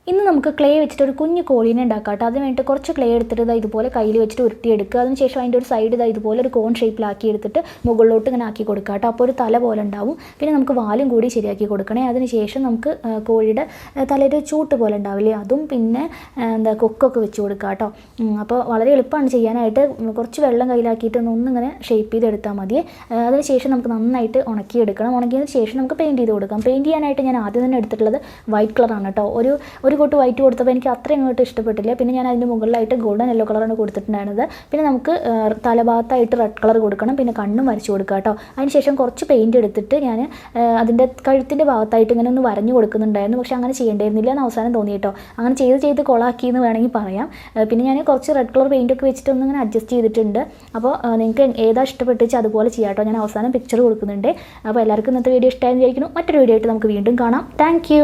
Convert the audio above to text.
ഇന്ന് നമുക്ക് ക്ലേ വെച്ചിട്ട് ഒരു കുഞ്ഞു കോഴീനെ ഉണ്ടാക്കാം കേട്ടോ. അതിന് വേണ്ടിയിട്ട് കുറച്ച് ക്ലേ എടുത്തിട്ട് ഇതുപോലെ കയ്യിൽ വെച്ചിട്ട് ഉരുട്ടിയെടുക്കുക. അതിനുശേഷം അതിൻ്റെ ഒരു സൈഡ് ഇതുപോലെ ഒരു കോൺ ഷേപ്പിലാക്കി എടുത്തിട്ട് മുകളിലോട്ട് ഇങ്ങനെ ആക്കി കൊടുക്കുക കേട്ടോ. അപ്പോൾ ഒരു തല പോലെ ഉണ്ടാവും. പിന്നെ നമുക്ക് വാലും കൂടി ശരിയാക്കി കൊടുക്കണേ. അതിനുശേഷം നമുക്ക് കോഴിയുടെ തലയൊരു ചൂട്ട് പോലെ ഉണ്ടാവില്ലേ, അതും പിന്നെ കൊക്കൊക്കെ വെച്ച് കൊടുക്കുക കേട്ടോ. അപ്പോൾ വളരെ എളുപ്പമാണ് ചെയ്യാനായിട്ട്. കുറച്ച് വെള്ളം കയ്യിലാക്കിയിട്ട് ഒന്നിങ്ങനെ ഷേപ്പ് ചെയ്തെടുത്താൽ മതി. അതിനുശേഷം നമുക്ക് നന്നായിട്ട് ഉണക്കിയെടുക്കണം. ഉണക്കിയതിന് ശേഷം നമുക്ക് പെയിൻറ്റ് ചെയ്ത് കൊടുക്കാം. പെയിൻറ്റ് ചെയ്യാനായിട്ട് ഞാൻ ആദ്യം തന്നെ എടുത്തിട്ടുള്ളത് വൈറ്റ് കളറാണ് കേട്ടോ. ഒരു കോട്ട് വൈറ്റ് കൊടുത്തപ്പോൾ എനിക്ക് അത്രയും അങ്ങോട്ട് ഇഷ്ടപ്പെട്ടില്ല. പിന്നെ ഞാൻ അതിൻ്റെ മുകളിലായിട്ട് ഗോൾഡൻ യെല്ലോ കളറാണ് കൊടുത്തിട്ടുണ്ടായിരുന്നത്. പിന്നെ നമുക്ക് തലഭാഗത്തായിട്ട് റെഡ് കളർ കൊടുക്കണം. പിന്നെ കണ്ണും വരച്ച് കൊടുക്കുക കേട്ടോ. അതിനുശേഷം കുറച്ച് പെയിൻറ്റ് എടുത്തിട്ട് ഞാൻ അതിൻ്റെ കഴുത്തിൻ്റെ ഭാഗത്തായിട്ട് ഇങ്ങനെ ഒന്ന് വരഞ്ഞു കൊടുക്കുന്നുണ്ടായിരുന്നു. പക്ഷേ അങ്ങനെ ചെയ്യേണ്ടിയിരുന്നില്ല എന്ന് അവസാനം തോന്നി കേട്ടോ. അങ്ങനെ ചെയ്ത് കൊളാക്കി എന്ന് വേണമെങ്കിൽ പറയാം. പിന്നെ ഞാൻ കുറച്ച് റെഡ് കളർ പെയിൻറ്റൊക്കെ വെച്ചിട്ട് ഒന്നിങ്ങനെ അഡ്ജസ്റ്റ് ചെയ്തിട്ടുണ്ട്. അപ്പോൾ നിങ്ങൾക്ക് ഏതാ ഇഷ്ടപ്പെട്ടിച്ച് അതുപോലെ ചെയ്യാം കേട്ടോ. ഞാൻ അവസാനം പിക്ചർ കൊടുക്കുന്നുണ്ട്. അപ്പോൾ എല്ലാവർക്കും ഇന്നത്തെ വീഡിയോ ഇഷ്ടമായെന്ന് വിചാരിക്കുന്നു. മറ്റൊരു വീഡിയോ ആയിട്ട് നമുക്ക് വീണ്ടും കാണാം. താങ്ക്